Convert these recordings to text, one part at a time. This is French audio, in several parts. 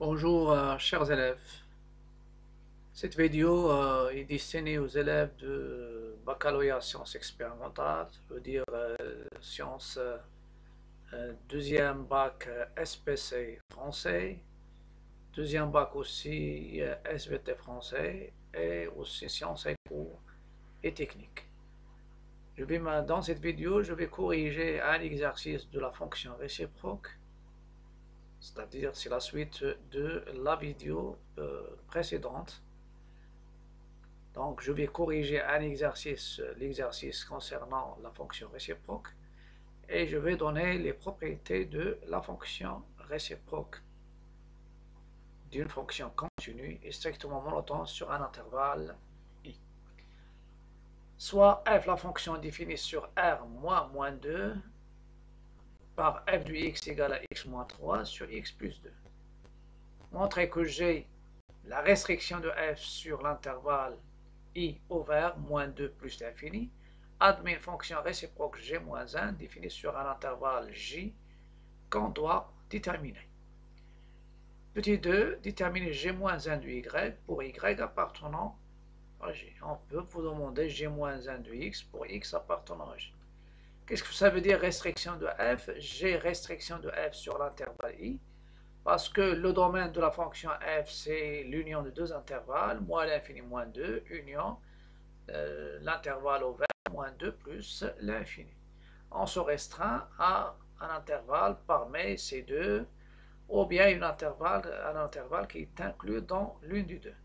Bonjour, chers élèves. Cette vidéo est destinée aux élèves de baccalauréat sciences expérimentales, ça veut dire sciences deuxième bac SPC français, deuxième bac aussi SVT français et aussi sciences éco et techniques. Dans cette vidéo, je vais corriger un exercice de la fonction réciproque, c'est-à-dire c'est la suite de la vidéo précédente. Donc, je vais corriger l'exercice concernant la fonction réciproque, et je vais donner les propriétés de la fonction réciproque d'une fonction continue et strictement monotone sur un intervalle i. Soit f, la fonction définie sur r moins 2 par f de x égale à x moins 3 sur x plus 2. Montrer que j'ai la restriction de f sur l'intervalle i ouvert moins 2 plus l'infini, admet une fonction réciproque g-1 définie sur un intervalle j qu'on doit déterminer. Petit 2, déterminer g-1 de y pour y appartenant à j. On peut vous demander g-1 de x pour x appartenant à j. Qu'est-ce que ça veut dire restriction de f? J'ai restriction de f sur l'intervalle i, parce que le domaine de la fonction f, c'est l'union de deux intervalles, moins l'infini moins 2, union l'intervalle ouvert moins 2 plus l'infini. On se restreint à un intervalle parmi ces deux, ou bien un intervalle qui est inclus dans l'une des deux.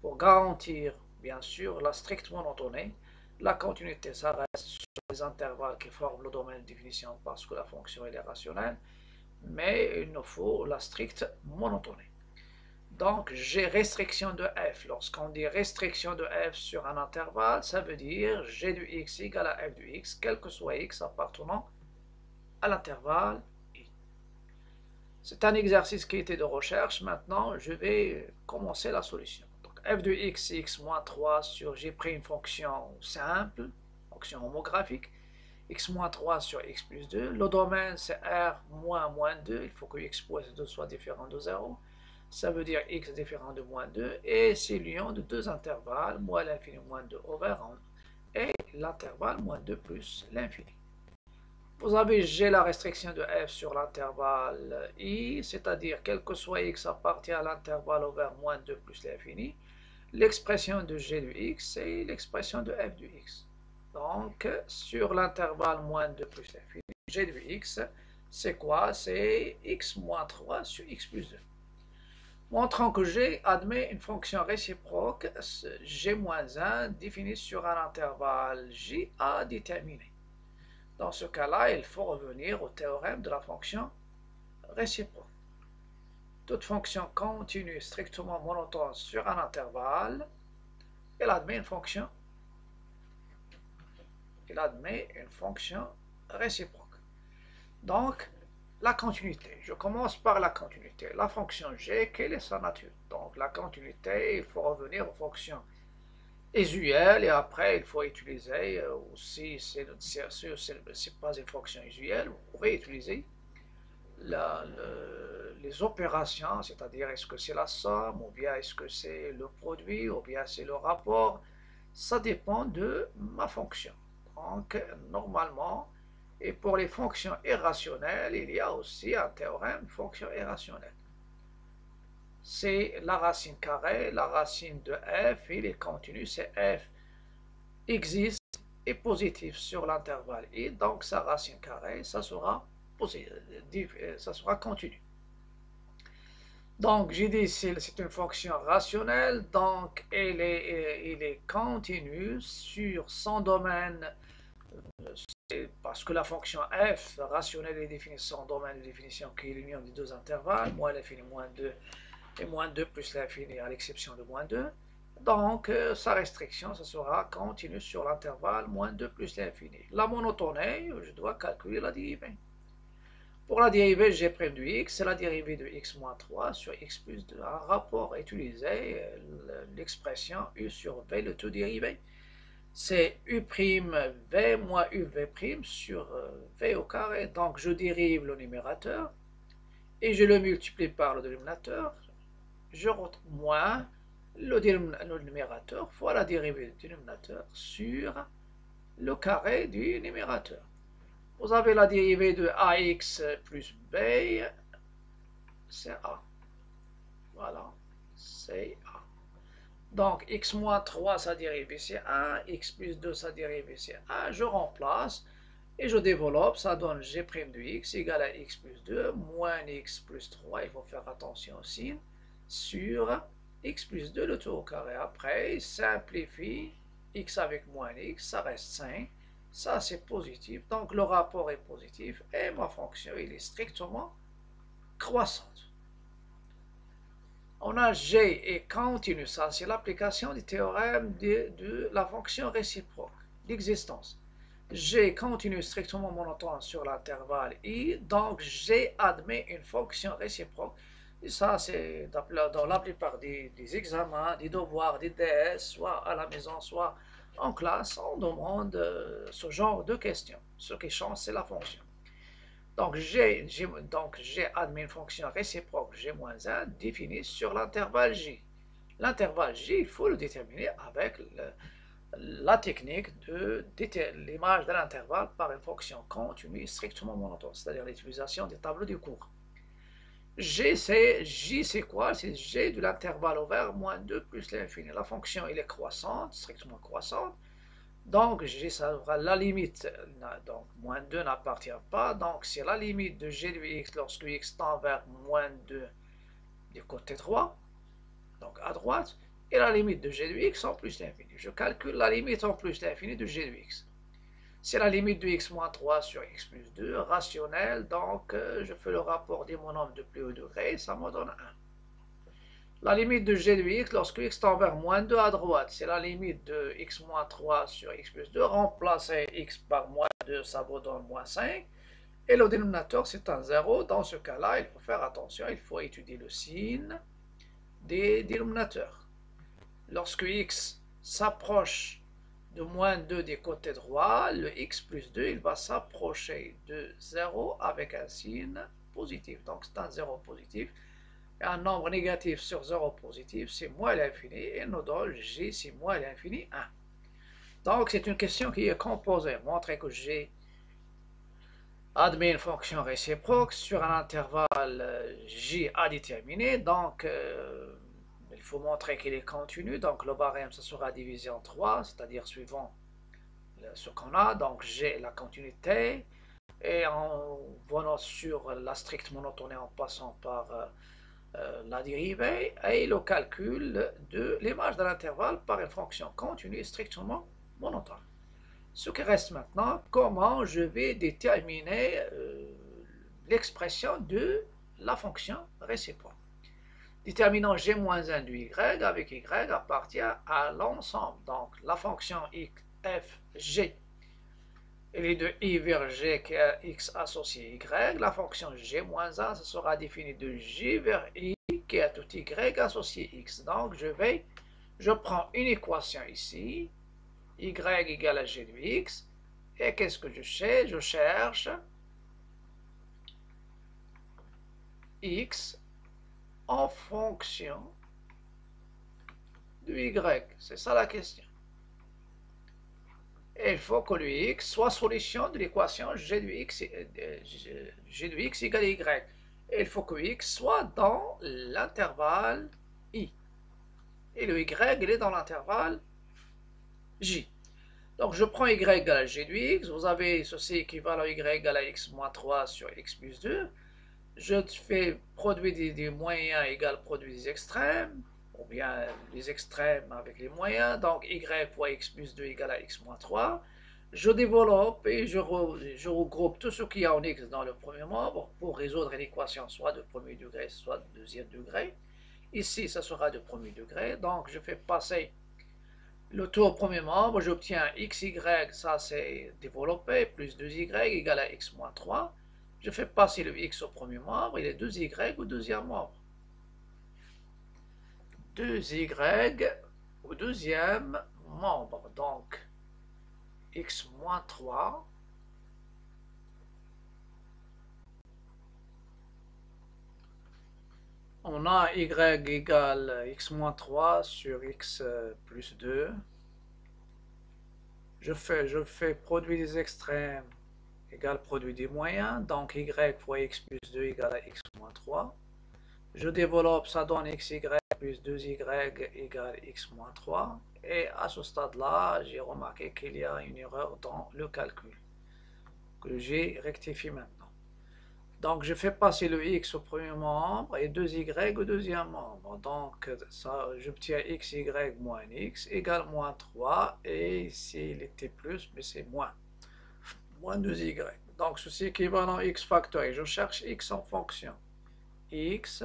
Pour garantir, bien sûr, la stricte monotonie, la continuité, ça reste sur les intervalles qui forment le domaine de définition parce que la fonction est rationnelle, mais il nous faut la stricte monotonie. Donc, j'ai restriction de f. Lorsqu'on dit restriction de f sur un intervalle, ça veut dire g de x égale à f de x, quel que soit x appartenant à l'intervalle i. C'est un exercice qui était de recherche. Maintenant, je vais commencer la solution. Donc, f de x, x moins 3 sur, j'ai pris une fonction simple, fonction homographique, x moins 3 sur x plus 2. Le domaine, c'est r moins 2. Il faut que x plus 2 soit différent de 0. Ça veut dire x différent de moins 2, et c'est l'union de deux intervalles, moins l'infini moins 2 over 1, et l'intervalle moins 2 plus l'infini. Vous avez G, la restriction de f sur l'intervalle i, c'est-à-dire quel que soit x appartient à l'intervalle over moins 2 plus l'infini. L'expression de g de x et l'expression de f de x. Donc, sur l'intervalle moins 2 plus l'infini, g de x, c'est quoi? C'est x moins 3 sur x plus 2. Montrant que G admet une fonction réciproque g-1 définie sur un intervalle j à déterminer. Dans ce cas-là, il faut revenir au théorème de la fonction réciproque. Toute fonction continue strictement monotone sur un intervalle, elle admet une fonction réciproque. Donc, la continuité. Je commence par la continuité. La fonction g, quelle est sa nature? Donc, la continuité, il faut revenir aux fonctions usuelles, et après, il faut utiliser, ou si ce n'est pas une fonction usuelle, vous pouvez utiliser les opérations, c'est-à-dire est-ce que c'est la somme, ou bien est-ce que c'est le produit, ou bien c'est le rapport. Ça dépend de ma fonction. Donc, normalement, et pour les fonctions irrationnelles, il y a aussi un théorème fonction irrationnelle. C'est la racine carrée, la racine de f, il est continu, c'est f existe et positif sur l'intervalle i, donc sa racine carrée, ça sera continu. Donc, j'ai dit c'est une fonction rationnelle, donc il est continu sur son domaine, parce que la fonction f rationnelle est définie sur son domaine de définition qui est l'union des deux intervalles, moins l'infini moins 2 et moins 2 plus l'infini à l'exception de moins 2. Donc, sa restriction, ça sera continue sur l'intervalle moins 2 plus l'infini. La monotonie, je dois calculer la dérivée. Pour la dérivée g' du x, c'est la dérivée de x moins 3 sur x plus 2. Un rapport utilisé, l'expression u sur v, le tout dérivé. C'est u'v moins uv' sur v au carré. Donc je dérive le numérateur et je le multiplie par le dénominateur. je retrouve moins le numérateur fois la dérivée du dénominateur sur le carré du numérateur. Vous avez la dérivée de ax plus b, c'est a. Voilà, c'est a. Donc x moins 3, sa dérivée c'est 1, x plus 2, sa dérivée c'est 1. Je remplace et je développe, ça donne g' de x égale à x plus 2 moins x plus 3, il faut faire attention au signe, sur x plus 2 le tout au carré. Après, simplifie, x avec moins x, ça reste 5. Ça, c'est positif. Donc, le rapport est positif et ma fonction, il est strictement croissante. On a g est continu. Ça, c'est l'application du théorème de la fonction réciproque d'existence. G continue strictement monotone sur l'intervalle I, donc G admet une fonction réciproque. Et ça, c'est dans la plupart des examens, des devoirs, des DS, soit à la maison, soit en classe, on demande ce genre de questions. Ce qui change, c'est la fonction. Donc G admet une fonction réciproque G-1 définie sur l'intervalle J. L'intervalle J, il faut le déterminer avec la technique de l'image de l'intervalle par une fonction continue strictement monotone, c'est-à-dire l'utilisation des tableaux du cours. J, c'est quoi? C'est G de l'intervalle ouvert moins 2 plus l'infini. La fonction, elle est croissante, strictement croissante. Donc, G, ça sera la limite. Donc, moins 2 n'appartient pas. Donc, c'est la limite de G de x lorsque x tend vers moins 2 du côté droit, donc à droite, et la limite de g de x en plus l'infini. Je calcule la limite en plus l'infini de g de x. C'est la limite de x moins 3 sur x plus 2, rationnelle, donc je fais le rapport des monomes de plus haut degré, ça me donne 1. La limite de g de x lorsque x tend vers moins 2 à droite, c'est la limite de x moins 3 sur x plus 2, remplacer x par moins 2, ça vous donne moins 5, et le dénominateur c'est un 0, dans ce cas-là, il faut faire attention, il faut étudier le signe des dénominateurs. Lorsque x s'approche de moins 2 des côtés droits, le x plus 2, il va s'approcher de 0 avec un signe positif. Donc c'est un 0 positif. Et un nombre négatif sur 0 positif, c'est moins l'infini, et nous donne g, c'est moins l'infini 1. Donc c'est une question qui est composée. Montrer que g admet une fonction réciproque sur un intervalle j à déterminer. Donc il faut montrer qu'il est continu, donc le barème, ça sera divisé en 3, c'est-à-dire suivant ce qu'on a, donc G, la continuité, et en venant sur la stricte monotonie en passant par la dérivée, et le calcul de l'image de l'intervalle par une fonction continue strictement monotone. Ce qui reste maintenant, comment je vais déterminer l'expression de la fonction réciproque. Déterminant g-1 de y avec y appartient à l'ensemble. Donc la fonction f, g, elle est de i vers g qui est x associé y. La fonction g-1, ça sera définie de j vers i qui est tout y associé x. Donc je prends une équation ici, y égale à g de x, et qu'est-ce que je cherche? Je cherche x en fonction de y. C'est ça la question. Et il faut que le x soit solution de l'équation g de x égale y. Et il faut que x soit dans l'intervalle i. Et le y, il est dans l'intervalle j. Donc je prends y égale à g de x. Vous avez ceci équivalent à y égale à x moins 3 sur x plus 2. Je fais produit des moyens égale produit des extrêmes, ou bien les extrêmes avec les moyens, donc y fois x plus 2 égale à x moins 3. Je développe et je regroupe tout ce qu'il y a en x dans le premier membre pour résoudre une équation soit de premier degré, soit de deuxième degré. Ici, ça sera de premier degré, donc je fais passer le tout au premier membre, j'obtiens xy, ça c'est développé, plus 2y égale à x moins 3. Je fais passer le x au premier membre et les 2y au deuxième membre. 2y au deuxième membre, donc x moins 3 On a y égale x moins 3 sur x plus 2. Je fais produit des extrêmes égale produit des moyens. Donc y fois x plus 2 égale à x moins 3. Je développe, ça donne xy plus 2y égale x moins 3. Et à ce stade-là, j'ai remarqué qu'il y a une erreur dans le calcul que j'ai rectifié maintenant. Donc je fais passer le x au premier membre et 2y au deuxième membre. Donc j'obtiens xy moins x égale moins 3. Et s'il était plus, mais c'est moins 2y. Donc ceci est équivalent x factoriel. Je cherche x en fonction. X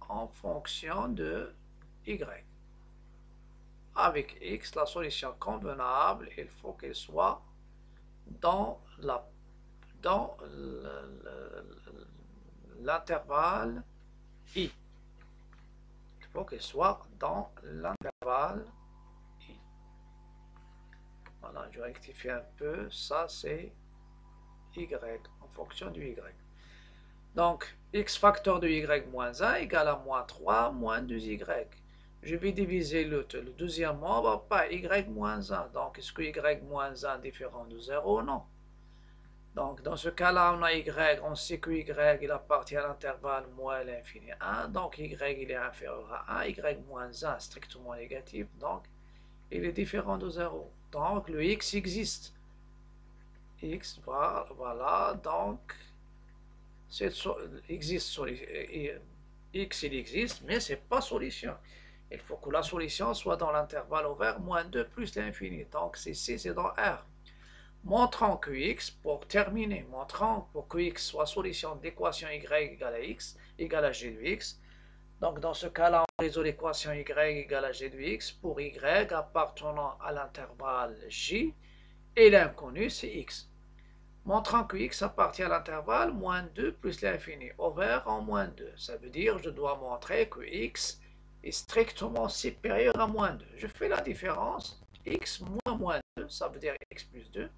en fonction de y. Avec x, la solution convenable, il faut qu'elle soit dans l'intervalle i. Il faut qu'elle soit dans l'intervalle i. Voilà, je rectifie un peu. Ça, c'est y en fonction du y. Donc, x facteur de y moins 1 égale à moins 3 moins 2y. Je vais diviser le deuxième membre par y moins 1. Donc, est-ce que y moins 1 est différent de 0? Non. Donc, dans ce cas-là, on a y, on sait que y, il appartient à l'intervalle moins l'infini 1. Donc, y, il est inférieur à 1. Y moins 1 strictement négatif. Donc, il est différent de 0. Donc, le x existe. X, voilà. Donc, existe, x, il existe, mais ce n'est pas solution. Il faut que la solution soit dans l'intervalle ouvert moins 2 plus l'infini. Donc, c'est dans R. Montrant que x, pour terminer, pour que x soit solution d'équation y égale à x, égale à g de x. Donc, dans ce cas-là, on résout l'équation y égale à g de x pour y appartenant à l'intervalle j, et l'inconnu, c'est x. Montrant que x appartient à l'intervalle moins 2 plus l'infini, ouvert en moins 2. Ça veut dire que je dois montrer que x est strictement supérieur à moins 2. Je fais la différence. X moins 2, ça veut dire x plus 2.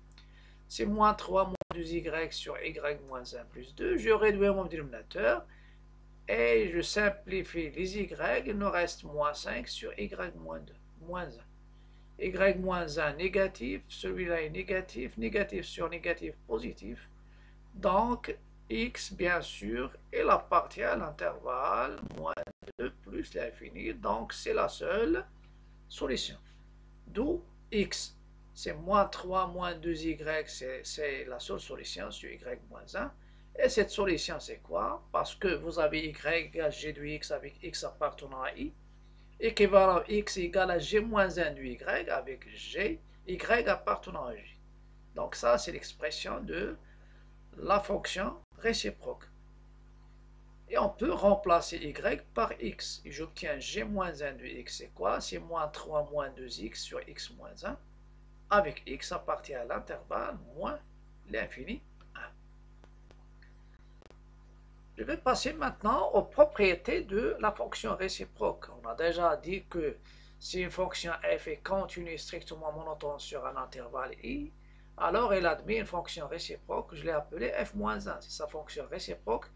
C'est moins 3 moins 2y sur y moins 1 plus 2. Je réduis mon dénominateur et je simplifie les y. Il nous reste moins 5 sur y moins 2, moins 1. Y moins 1 négatif, celui-là est négatif, négatif sur négatif positif. Donc, x, bien sûr, il appartient à l'intervalle moins 2 plus l'infini. Donc, c'est la seule solution. D'où x, c'est moins 3 moins 2y, c'est la seule solution sur y moins 1. Et cette solution, c'est quoi? Parce que vous avez y égale g de x avec x appartenant à i. Équivalent x égale à g moins 1 de y avec g, y appartenant à j. Donc ça, c'est l'expression de la fonction réciproque. Et on peut remplacer y par x. Et j'obtiens g moins 1 de x, c'est quoi? C'est moins 3 moins 2x sur x moins 1, avec x appartient à l'intervalle moins l'infini 1. Je vais passer maintenant aux propriétés de la fonction réciproque. On a déjà dit que si une fonction f est continue strictement monotone sur un intervalle i, alors elle admet une fonction réciproque, je l'ai appelée f-1. C'est sa fonction réciproque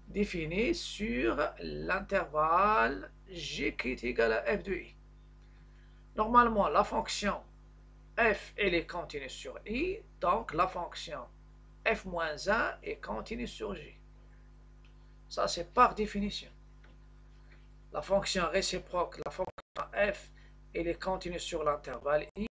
définie sur l'intervalle g qui est égal à f de i. Normalement, la fonction f, elle est continue sur i, donc la fonction f-1 est continue sur j. Ça, c'est par définition. La fonction réciproque, la fonction f, elle est continue sur l'intervalle i,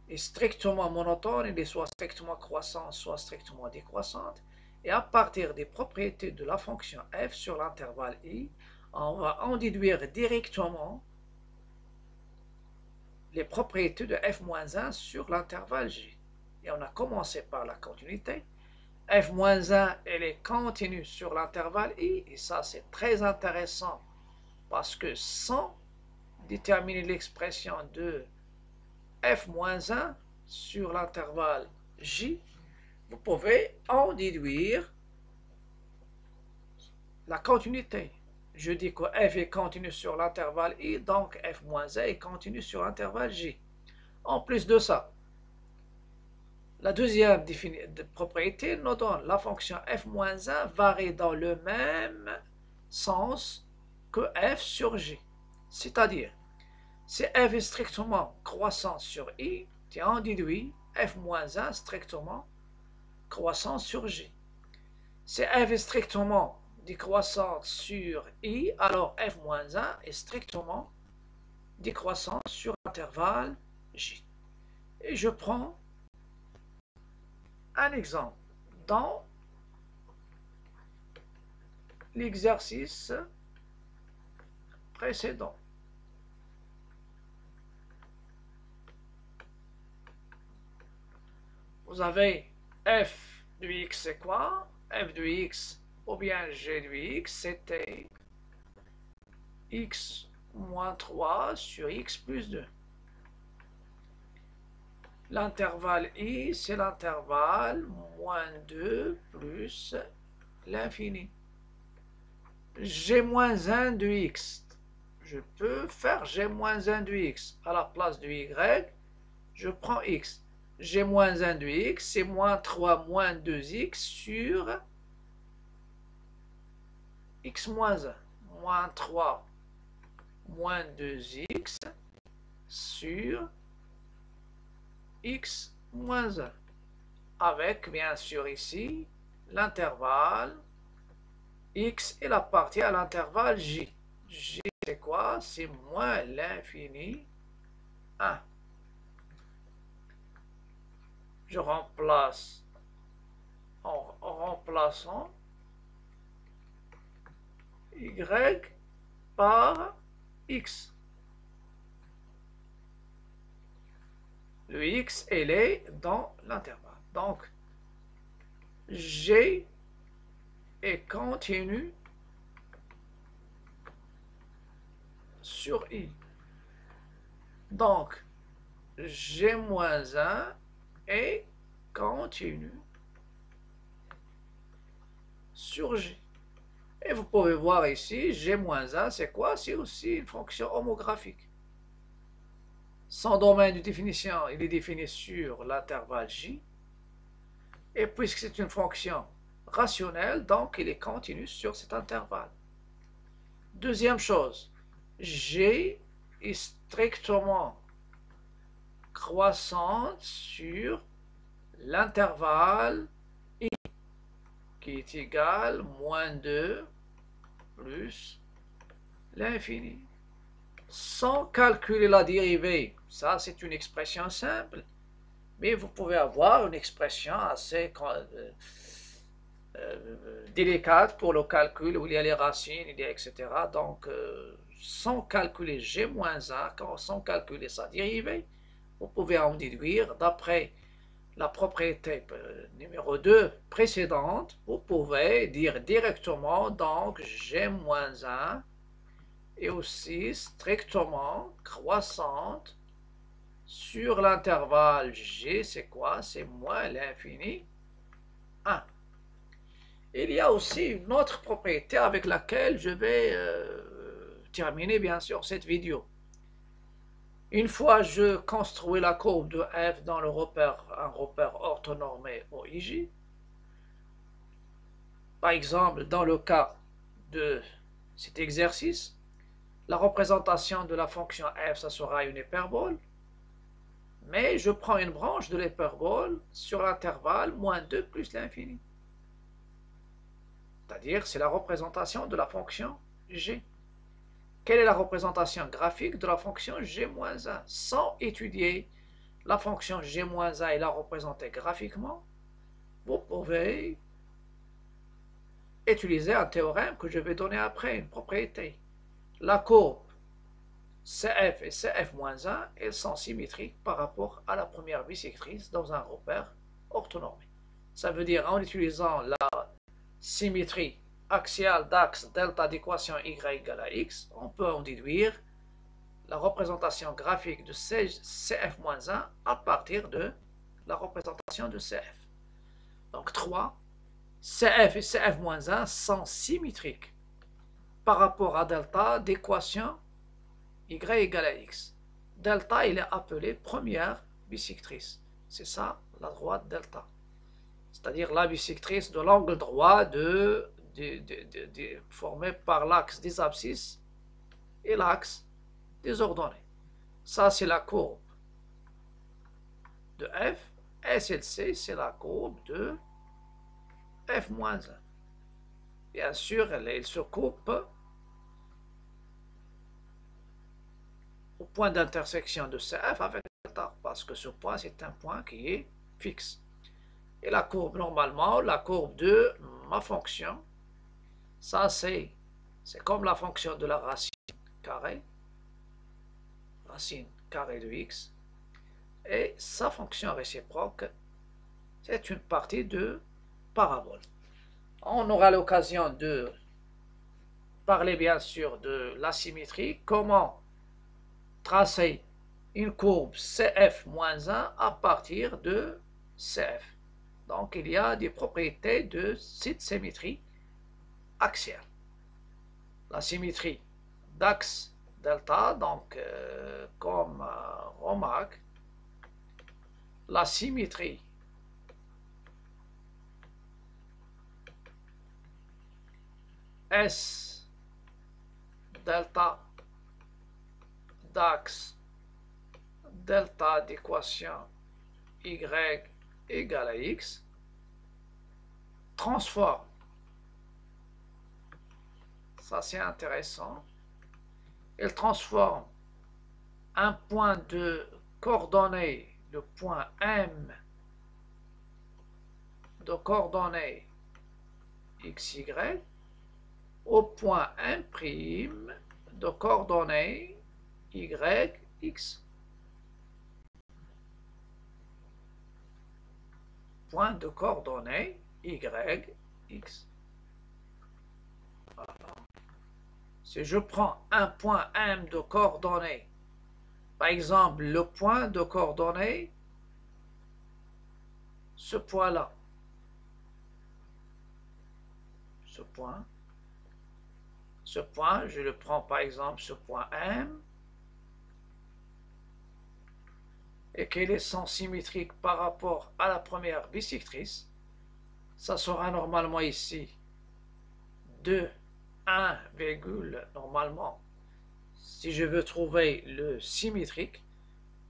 est strictement monotone, elle est soit strictement croissante, soit strictement décroissante. Et à partir des propriétés de la fonction f sur l'intervalle i, on va en déduire directement les propriétés de f-1 sur l'intervalle j. Et on a commencé par la continuité. f-1, elle est continue sur l'intervalle i, et ça c'est très intéressant parce que sans déterminer l'expression de f-1 sur l'intervalle j, vous pouvez en déduire la continuité. Je dis que f est continue sur l'intervalle i, donc f-1 est continue sur l'intervalle j. En plus de ça, la deuxième propriété nous donne la fonction f-1 varie dans le même sens que f sur j. C'est-à-dire, si f est strictement croissant sur i, tiens, on déduit f moins 1 strictement croissant sur j. Si f est strictement décroissante sur i, alors f moins 1 est strictement décroissant sur l'intervalle j. Et je prends un exemple. Dans l'exercice précédent, vous avez f de x c'est quoi? F de x ou bien g de x, c'était x moins 3 sur x plus 2. L'intervalle i, c'est l'intervalle moins 2 plus l'infini. G moins 1 de x. Je peux faire g moins 1 de x. À la place de y, je prends x. G moins 1 de x, c'est moins 3 moins 2x sur x moins 1. Moins 3 moins 2x sur x moins 1. Avec, bien sûr, ici, l'intervalle x et la partie à l'intervalle j. J, c'est quoi? C'est moins l'infini 1. Je remplace en remplaçant y par x. Le x, elle est dans l'intervalle. Donc, g est continu sur i. Donc, g moins 1 est continu sur g. Et vous pouvez voir ici, g moins 1, c'est quoi? C'est aussi une fonction homographique. Son domaine de définition, il est défini sur l'intervalle j. Et puisque c'est une fonction rationnelle, donc il est continu sur cet intervalle. Deuxième chose, g est strictement croissante sur l'intervalle i, qui est égal à moins 2 plus l'infini. Sans calculer la dérivée, ça c'est une expression simple, mais vous pouvez avoir une expression assez délicate pour le calcul, où il y a les racines, il y a etc. Donc, sans calculer g-1, sans calculer sa dérivée, vous pouvez en déduire, d'après la propriété numéro 2 précédente, vous pouvez dire directement, donc, g-1 est aussi strictement croissante sur l'intervalle g, c'est quoi? C'est moins l'infini 1. Il y a aussi une autre propriété avec laquelle je vais terminer bien sûr cette vidéo. Une fois je construis la courbe de f dans un repère orthonormé OIJ, par exemple dans le cas de cet exercice, la représentation de la fonction f, ça sera une hyperbole, mais je prends une branche de l'hyperbole sur l'intervalle moins 2 plus l'infini. C'est-à-dire, c'est la représentation de la fonction g. Quelle est la représentation graphique de la fonction g-1? Sans étudier la fonction g-1 et la représenter graphiquement, vous pouvez utiliser un théorème que je vais donner après, une propriété. La courbe CF et CF-1, elles sont symétriques par rapport à la première bisectrice dans un repère orthonormé. Ça veut dire, en utilisant la symétrie axiale d'axe delta d'équation y égale à x, on peut en déduire la représentation graphique de CF-1 à partir de la représentation de CF. Donc 3, CF et CF-1 sont symétriques par rapport à delta d'équation y égale à x. Delta, il est appelé première bisectrice. C'est ça, la droite delta. C'est-à-dire la bisectrice de l'angle droit de formé par l'axe des abscisses et l'axe des ordonnées. Ça, c'est la courbe de f. Et celle-ci, c'est la courbe de f-1. Bien sûr, elle se coupe au point d'intersection de CF avec delta, parce que ce point, c'est un point qui est fixe. Et la courbe, normalement, la courbe de ma fonction, ça c'est comme la fonction de la racine carrée de x, et sa fonction réciproque, c'est une partie de parabole. On aura l'occasion de parler bien sûr de la symétrie, comment tracer une courbe CF-1 à partir de CF. Donc il y a des propriétés de cette symétrie axiale. La symétrie d'axe delta, donc comme remarque, la symétrie S delta d'axe delta d'équation y égale à x transforme, ça c'est intéressant, elle transforme un point de coordonnées, le point M de coordonnées xy, au point M' de coordonnées yx. Point de coordonnées yx. Voilà. Si je prends un point M de coordonnées, par exemple le point de coordonnées, ce point-là, ce point, je le prends par exemple ce point M, et qu'il est sans symétrique par rapport à la première bisectrice, ça sera normalement ici 2, 1, normalement. Si je veux trouver le symétrique,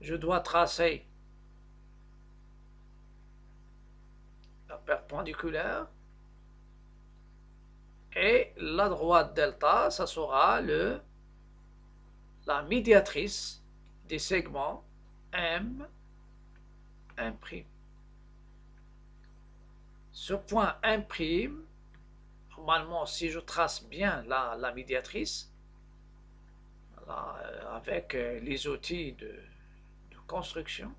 je dois tracer la perpendiculaire, et la droite delta, ça sera la médiatrice des segments M'. Ce point M', normalement, si je trace bien la médiatrice, là, avec les outils de construction,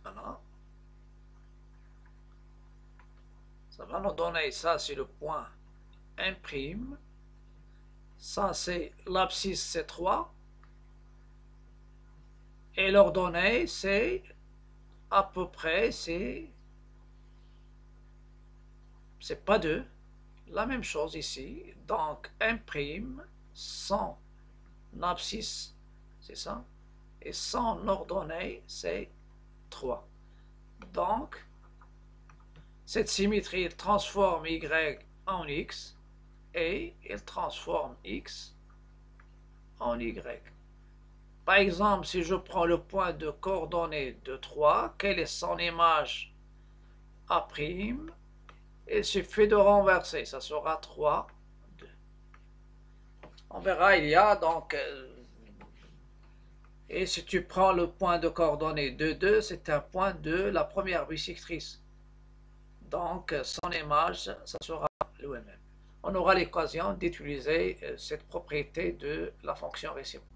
voilà, ça va nous donner, ça c'est le point M', ça c'est l'abscisse C3, et l'ordonnée c'est à peu près, c'est pas 2, la même chose ici, donc M' sans abscisse, c'est ça, et sans ordonnée c'est 3. Donc cette symétrie transforme y en x, et elle transforme x en y. Par exemple, si je prends le point de coordonnées de 3, quelle est son image A'? Il suffit de renverser, ça sera 3, 2. On verra, il y a donc... et si tu prends le point de coordonnées de 2, c'est un point de la première bisectrice. Donc, son image, ça sera l'OMM. On aura l'occasion d'utiliser cette propriété de la fonction réciproque.